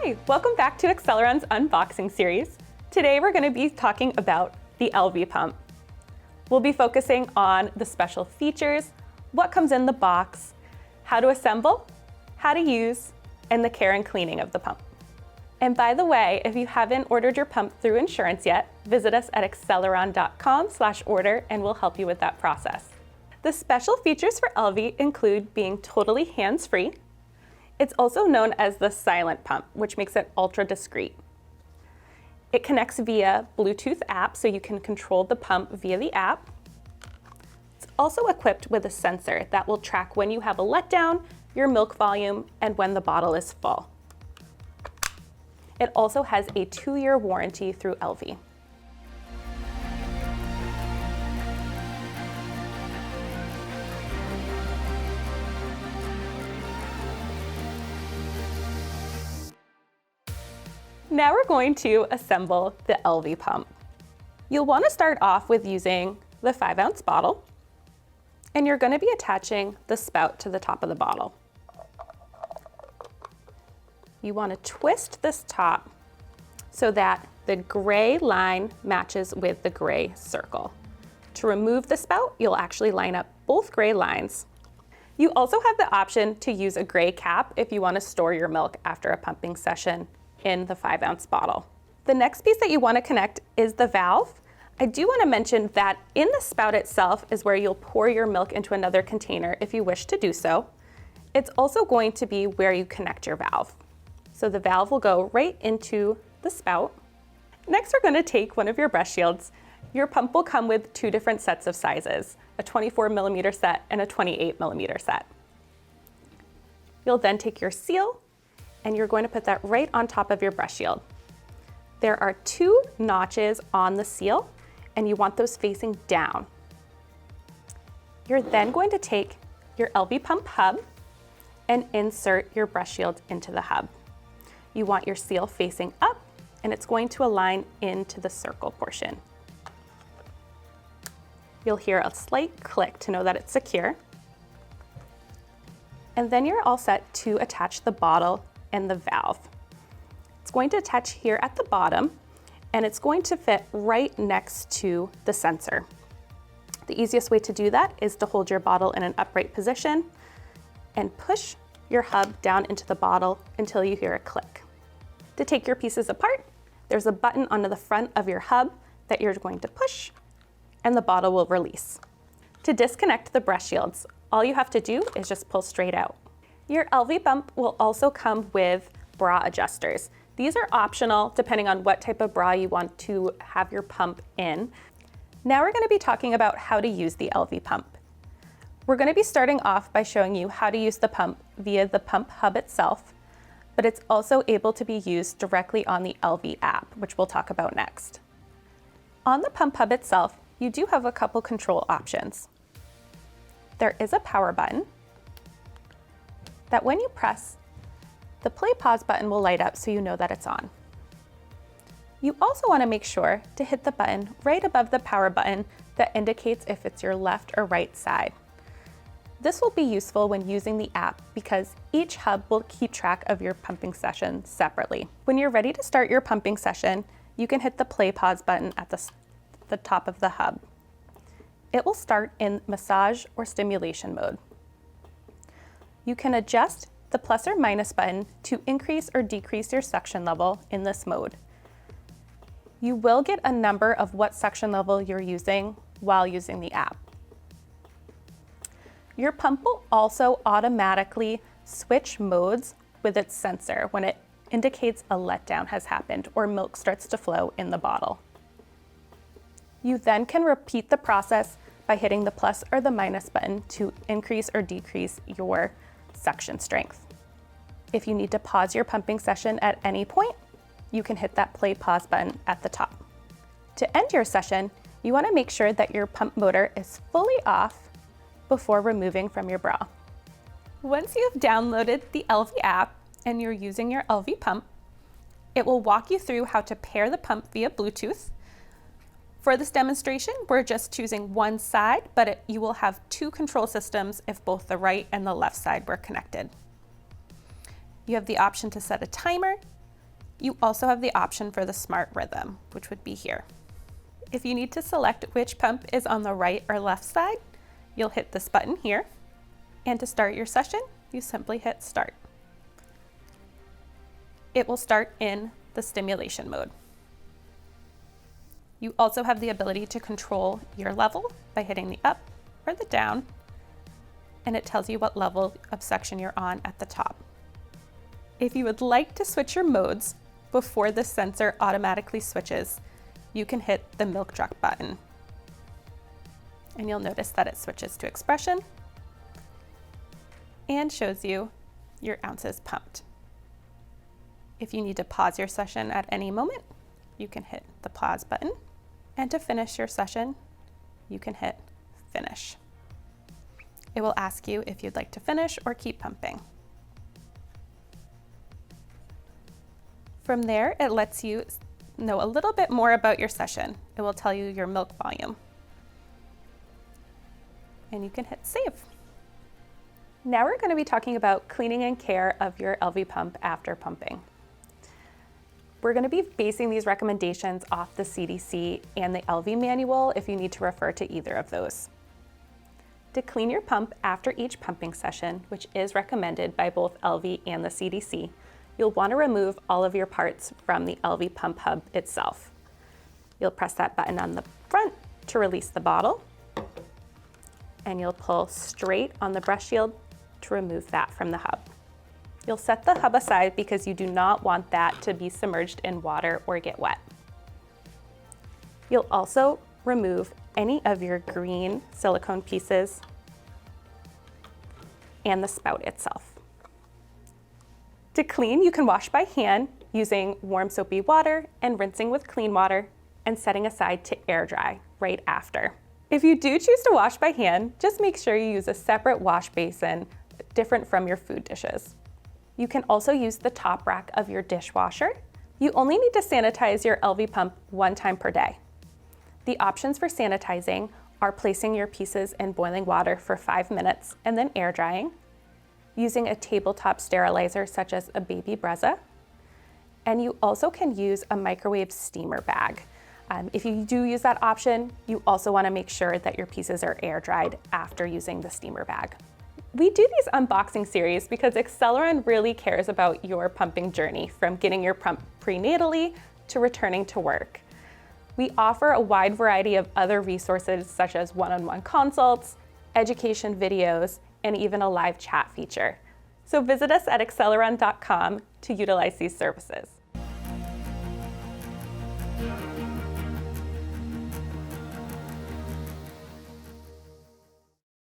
Hi, welcome back to Acceleron's unboxing series. Today we're going to be talking about the Elvie Pump. We'll be focusing on the special features, what comes in the box, how to assemble, how to use, and the care and cleaning of the pump. And by the way, if you haven't ordered your pump through insurance yet, visit us at acceleron.com/order and we'll help you with that process. The special features for Elvie include being totally hands-free. It's also known as the silent pump, which makes it ultra discreet. It connects via Bluetooth app, so you can control the pump via the app. It's also equipped with a sensor that will track when you have a letdown, your milk volume, and when the bottle is full. It also has a 2-year warranty through Elvie. Now we're going to assemble the Elvie pump. You'll want to start off with using the 5-ounce bottle, and you're going to be attaching the spout to the top of the bottle. You want to twist this top so that the gray line matches with the gray circle. To remove the spout, you'll actually line up both gray lines. You also have the option to use a gray cap if you want to store your milk after a pumping session in the 5-ounce bottle. The next piece that you want to connect is the valve. I do want to mention that in the spout itself is where you'll pour your milk into another container if you wish to do so. It's also going to be where you connect your valve. So the valve will go right into the spout. Next, we're going to take one of your breast shields. Your pump will come with 2 different sets of sizes, a 24mm set and a 28mm set. You'll then take your seal and you're going to put that right on top of your breast shield. There are 2 notches on the seal, and you want those facing down. You're then going to take your Elvie Pump hub and insert your breast shield into the hub. You want your seal facing up, and it's going to align into the circle portion. You'll hear a slight click to know that it's secure. And then you're all set to attach the bottle and the valve. It's going to attach here at the bottom, and it's going to fit right next to the sensor. The easiest way to do that is to hold your bottle in an upright position and push your hub down into the bottle until you hear a click. To take your pieces apart, there's a button on the front of your hub that you're going to push, and the bottle will release. To disconnect the breast shields, all you have to do is just pull straight out. Your Elvie Pump will also come with bra adjusters. These are optional depending on what type of bra you want to have your pump in. Now we're going to be talking about how to use the Elvie Pump. We're going to be starting off by showing you how to use the pump via the pump hub itself, but it's also able to be used directly on the Elvie app, which we'll talk about next. On the pump hub itself, you do have a couple control options. There is a power button that when you press, the play pause button will light up so you know that it's on. You also want to make sure to hit the button right above the power button that indicates if it's your left or right side. This will be useful when using the app because each hub will keep track of your pumping session separately. When you're ready to start your pumping session, you can hit the play pause button at the top of the hub. It will start in massage or stimulation mode. You can adjust the plus or minus button to increase or decrease your suction level in this mode. You will get a number of what suction level you're using while using the app. Your pump will also automatically switch modes with its sensor when it indicates a letdown has happened or milk starts to flow in the bottle. You then can repeat the process by hitting the plus or the minus button to increase or decrease your suction strength. If you need to pause your pumping session at any point, you can hit that play pause button at the top. To end your session, you want to make sure that your pump motor is fully off before removing from your bra. Once you've downloaded the Elvie app and you're using your Elvie Pump, it will walk you through how to pair the pump via Bluetooth. For this demonstration, we're just choosing one side, but you will have 2 control systems if both the right and the left side were connected. You have the option to set a timer, You also have the option for the smart rhythm, which would be here. If you need to select which pump is on the right or left side, you'll hit this button here. And to start your session, you simply hit start. It will start in the stimulation mode. You also have the ability to control your level by hitting the up or the down, and it tells you what level of suction you're on at the top. If you would like to switch your modes before the sensor automatically switches, you can hit the milk truck button. And you'll notice that it switches to expression and shows you your ounces pumped. If you need to pause your session at any moment, you can hit the pause button. And to finish your session, you can hit finish. It will ask you if you'd like to finish or keep pumping. From there, it lets you know a little bit more about your session. It will tell you your milk volume. And you can hit save. Now we're going to be talking about cleaning and care of your Elvie pump after pumping. We're going to be basing these recommendations off the CDC and the Elvie manual if you need to refer to either of those. To clean your pump after each pumping session, which is recommended by both Elvie and the CDC, you'll want to remove all of your parts from the Elvie pump hub itself. You'll press that button on the front to release the bottle, and you'll pull straight on the brush shield to remove that from the hub. You'll set the hub aside because you do not want that to be submerged in water or get wet. You'll also remove any of your green silicone pieces and the spout itself. To clean, you can wash by hand using warm soapy water and rinsing with clean water and setting aside to air dry right after. If you do choose to wash by hand, just make sure you use a separate wash basin different from your food dishes. You can also use the top rack of your dishwasher. You only need to sanitize your Elvie pump 1 time per day. The options for sanitizing are placing your pieces in boiling water for 5 minutes and then air drying, using a tabletop sterilizer such as a baby Brezza, and you also can use a microwave steamer bag. If you do use that option, you also want to make sure that your pieces are air dried after using the steamer bag. We do these unboxing series because Acceleron really cares about your pumping journey, from getting your pump prenatally to returning to work. We offer a wide variety of other resources such as one-on-one consults, education videos, and even a live chat feature. So visit us at acceleron.com to utilize these services.